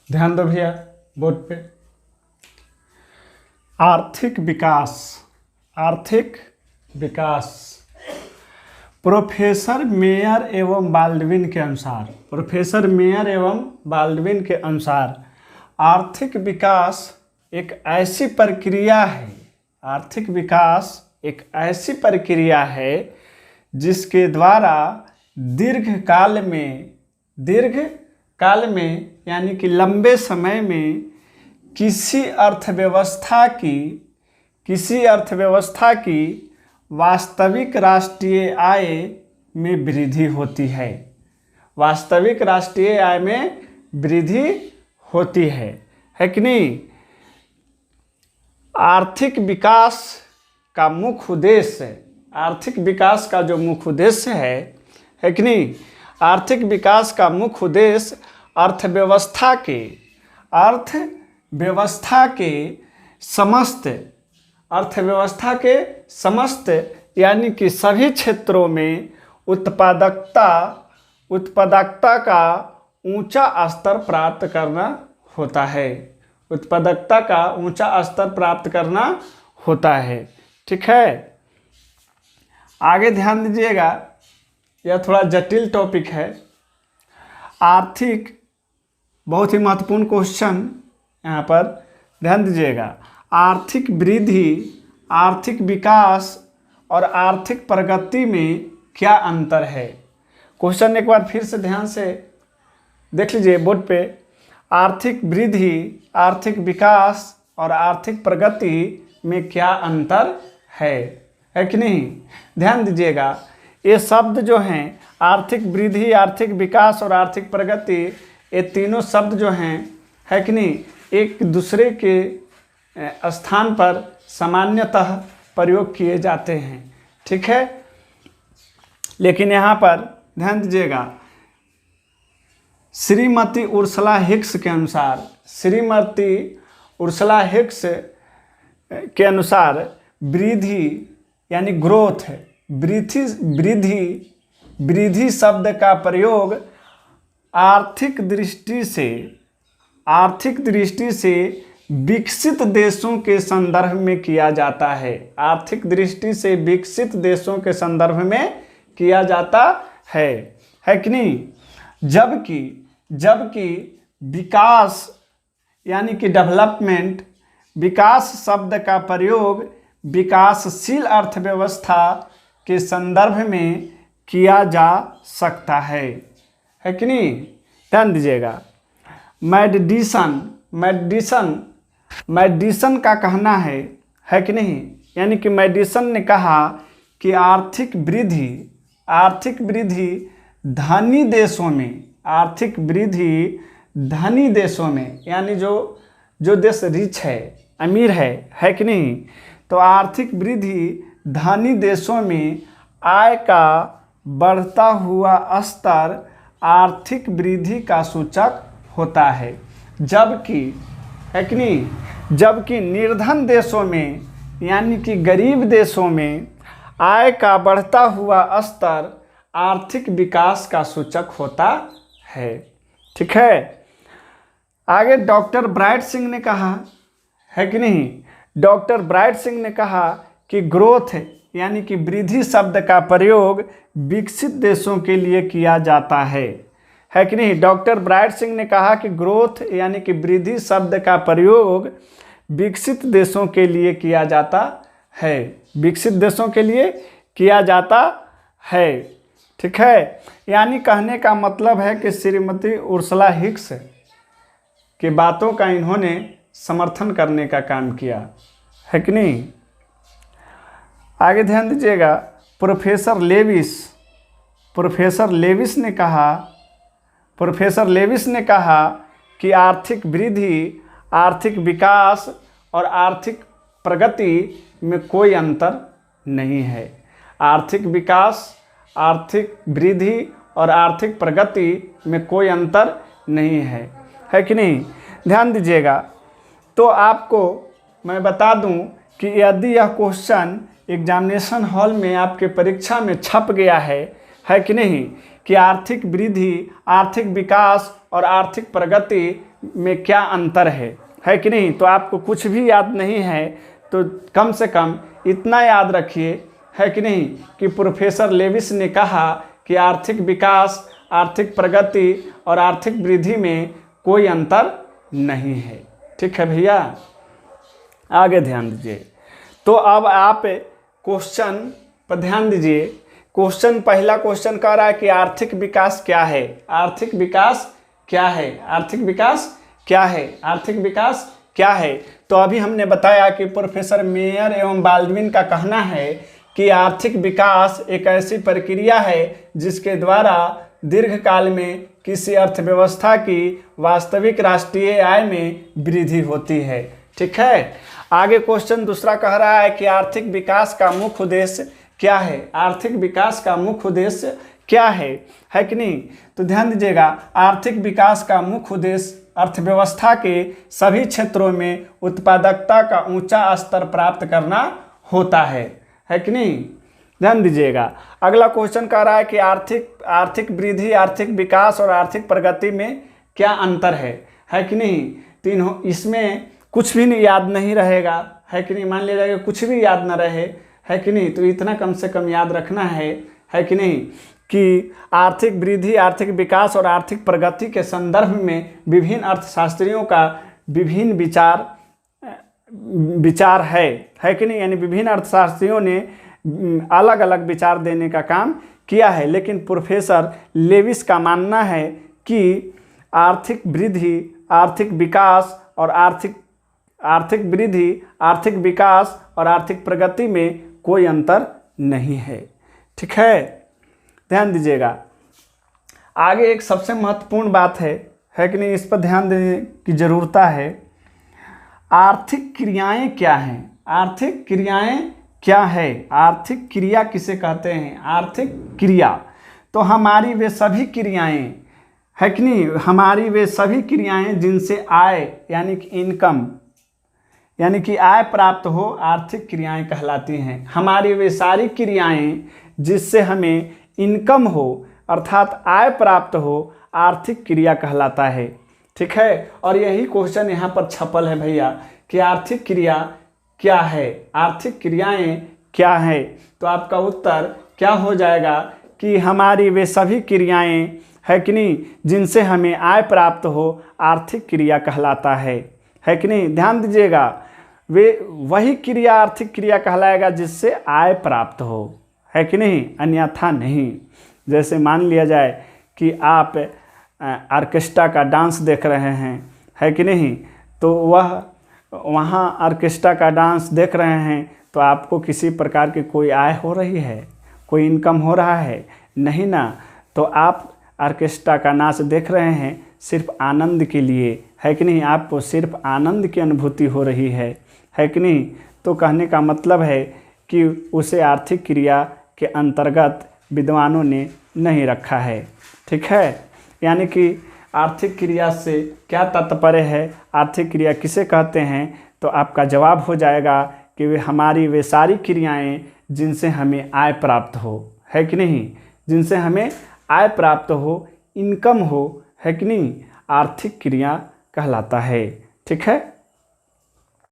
ध्यान दो भैया बोर्ड पे। आर्थिक विकास, आर्थिक विकास प्रोफेसर मेयर एवं बाल्डविन के अनुसार, प्रोफेसर मेयर एवं बाल्डविन के अनुसार आर्थिक विकास एक ऐसी प्रक्रिया है, आर्थिक विकास एक ऐसी प्रक्रिया है जिसके द्वारा दीर्घकाल में यानी कि लंबे समय में किसी अर्थव्यवस्था की वास्तविक राष्ट्रीय आय में वृद्धि होती है, वास्तविक राष्ट्रीय आय में वृद्धि होती है कि नहीं। आर्थिक विकास का मुख्य उद्देश्य, आर्थिक विकास का जो मुख्य उद्देश्य है कि नहीं, आर्थिक विकास का मुख्य उद्देश्य अर्थव्यवस्था के समस्त यानी कि सभी क्षेत्रों में उत्पादकता का ऊंचा स्तर प्राप्त करना होता है, उत्पादकता का ऊंचा स्तर प्राप्त करना होता है। ठीक है, आगे ध्यान दीजिएगा, यह थोड़ा जटिल टॉपिक है। आर्थिक, बहुत ही महत्वपूर्ण क्वेश्चन यहाँ पर ध्यान दीजिएगा। आर्थिक वृद्धि, आर्थिक विकास और आर्थिक प्रगति में क्या अंतर है? क्वेश्चन एक बार फिर से ध्यान से देख लीजिए बोर्ड पे। आर्थिक वृद्धि, आर्थिक विकास और आर्थिक प्रगति में क्या अंतर है कि नहीं? ध्यान दीजिएगा, ये शब्द जो हैं आर्थिक वृद्धि, आर्थिक विकास और आर्थिक प्रगति, ये तीनों शब्द जो हैं है कि नहीं, एक दूसरे के स्थान पर सामान्यतः प्रयोग किए जाते हैं। ठीक है, लेकिन यहाँ पर ध्यान दीजिएगा, श्रीमती उर्सला हिक्स के अनुसार, श्रीमती उर्सला हिक्स के अनुसार वृद्धि यानी ग्रोथ, वृद्धि शब्द का प्रयोग आर्थिक दृष्टि से विकसित देशों के संदर्भ में किया जाता है, आर्थिक दृष्टि से विकसित देशों के संदर्भ में किया जाता है कि नहीं। जबकि विकास यानी कि डेवलपमेंट, विकास शब्द का प्रयोग विकासशील अर्थव्यवस्था के संदर्भ में किया जा सकता है कि नहीं? ध्यान दीजिएगा, मैडिसन का कहना है कि नहीं, यानी कि मैडिसन ने कहा कि आर्थिक वृद्धि धनी देशों में, आर्थिक वृद्धि धनी देशों में यानी जो देश रिच है, अमीर है कि नहीं, तो आर्थिक वृद्धि धनी देशों में आय का बढ़ता हुआ स्तर आर्थिक वृद्धि का सूचक होता है, जबकि है कि नहीं, जबकि निर्धन देशों में यानी कि गरीब देशों में आय का बढ़ता हुआ स्तर आर्थिक विकास का सूचक होता है। ठीक है, आगे डॉक्टर ब्राइट सिंह ने कहा है कि नहीं, डॉक्टर ब्राइट सिंह ने कहा कि ग्रोथ यानी कि वृद्धि शब्द का प्रयोग विकसित देशों के लिए किया जाता है कि नहीं। डॉक्टर ब्राइट सिंह ने कहा कि ग्रोथ यानी कि वृद्धि शब्द का प्रयोग विकसित देशों के लिए किया जाता है, विकसित देशों के लिए किया जाता है। ठीक है, यानी कहने का मतलब है कि श्रीमती उर्सला हिक्स की बातों का इन्होंने समर्थन करने का काम किया है कि नहीं। आगे ध्यान दीजिएगा, प्रोफेसर लेविस ने कहा कि आर्थिक वृद्धि, आर्थिक विकास और आर्थिक प्रगति में कोई अंतर नहीं है। आर्थिक विकास, आर्थिक वृद्धि और आर्थिक प्रगति में कोई अंतर नहीं है कि नहीं। ध्यान दीजिएगा, तो आपको मैं बता दूं कि यदि यह क्वेश्चन एग्जामिनेशन हॉल में आपके परीक्षा में छप गया है कि नहीं, कि आर्थिक वृद्धि, आर्थिक विकास और आर्थिक प्रगति में क्या अंतर है कि नहीं। तो आपको कुछ भी याद नहीं है तो कम से कम इतना याद रखिए, है कि नहीं, कि प्रोफेसर लेविस ने कहा कि आर्थिक विकास, आर्थिक प्रगति और आर्थिक वृद्धि में कोई अंतर नहीं है। ठीक है भैया, आगे ध्यान दीजिए। तो अब आप क्वेश्चन पर ध्यान दीजिए। क्वेश्चन, पहला क्वेश्चन कह रहा है कि आर्थिक विकास क्या है। आर्थिक विकास क्या है? आर्थिक विकास क्या है? आर्थिक विकास क्या है? तो अभी हमने बताया कि प्रोफेसर मेयर एवं बाल्डविन का कहना है कि आर्थिक विकास एक ऐसी प्रक्रिया है जिसके द्वारा दीर्घकाल में किसी अर्थव्यवस्था की वास्तविक राष्ट्रीय आय में वृद्धि होती है। ठीक है, आगे क्वेश्चन दूसरा कह रहा है कि आर्थिक विकास का मुख्य उद्देश्य क्या है। आर्थिक विकास का मुख्य उद्देश्य क्या है कि नहीं। तो ध्यान दीजिएगा, आर्थिक विकास का मुख्य उद्देश्य अर्थव्यवस्था के सभी क्षेत्रों में उत्पादकता का ऊंचा स्तर प्राप्त करना होता है कि नहीं। ध्यान दीजिएगा, अगला क्वेश्चन कह रहा है कि आर्थिक वृद्धि, आर्थिक विकास और आर्थिक प्रगति में क्या अंतर है कि नहीं। तीनों, इसमें कुछ भी नहीं याद नहीं रहेगा, है कि नहीं। मान लिया जाएगा कुछ भी याद ना रहे, है कि नहीं, तो इतना कम से कम याद रखना है कि नहीं, कि आर्थिक वृद्धि, आर्थिक विकास और आर्थिक प्रगति के संदर्भ में विभिन्न अर्थशास्त्रियों का विभिन्न विचार है कि नहीं। यानी विभिन्न अर्थशास्त्रियों ने अलग अलग विचार देने का काम किया है, लेकिन प्रोफेसर लेविस का मानना है कि आर्थिक वृद्धि, आर्थिक विकास और आर्थिक वृद्धि, आर्थिक विकास और आर्थिक प्रगति में कोई अंतर नहीं है। ठीक है, ध्यान दीजिएगा। आगे एक सबसे महत्वपूर्ण बात है कि नहीं, इस पर ध्यान देने की ज़रूरत है। आर्थिक क्रियाएं क्या हैं? आर्थिक क्रियाएं क्या है? आर्थिक क्रिया किसे कहते हैं? आर्थिक क्रिया तो हमारी वे सभी क्रियाएं, है कि नहीं, हमारी वे सभी क्रियाएं जिनसे आय यानी कि इनकम, यानी कि आय प्राप्त हो, आर्थिक क्रियाएं कहलाती हैं। हमारी वे सारी क्रियाएं जिससे हमें इनकम हो अर्थात आय प्राप्त हो, आर्थिक क्रिया कहलाता है। ठीक है, और यही क्वेश्चन यहाँ पर छपल है भैया कि आर्थिक क्रिया क्या है, आर्थिक क्रियाएं क्या है। तो आपका उत्तर क्या हो जाएगा कि हमारी वे सभी क्रियाएं, है कि नहीं, जिनसे हमें आय प्राप्त हो, आर्थिक क्रिया कहलाता है कि नहीं। ध्यान दीजिएगा, वे वही क्रिया आर्थिक क्रिया कहलाएगा जिससे आय प्राप्त हो, है कि नहीं, अन्यथा नहीं। जैसे मान लिया जाए कि आप ऑर्केस्ट्रा का डांस देख रहे हैं, है कि नहीं, तो वहाँ ऑर्केस्ट्रा का डांस देख रहे हैं तो आपको किसी प्रकार की कोई आय हो रही है, कोई इनकम हो रहा है? नहीं ना। तो आप ऑर्केस्ट्रा का नाच देख रहे हैं सिर्फ आनंद के लिए, है कि नहीं, आपको सिर्फ आनंद की अनुभूति हो रही है कि नहीं। तो कहने का मतलब है कि उसे आर्थिक क्रिया के अंतर्गत विद्वानों ने नहीं रखा है। ठीक है, यानी कि आर्थिक क्रिया से क्या तात्पर्य है, आर्थिक क्रिया किसे कहते हैं, तो आपका जवाब हो जाएगा कि वे सारी क्रियाएं जिनसे हमें आय प्राप्त हो, है कि नहीं, जिनसे हमें आय प्राप्त हो, इनकम हो, है कि नहीं, आर्थिक क्रिया कहलाता है। ठीक है।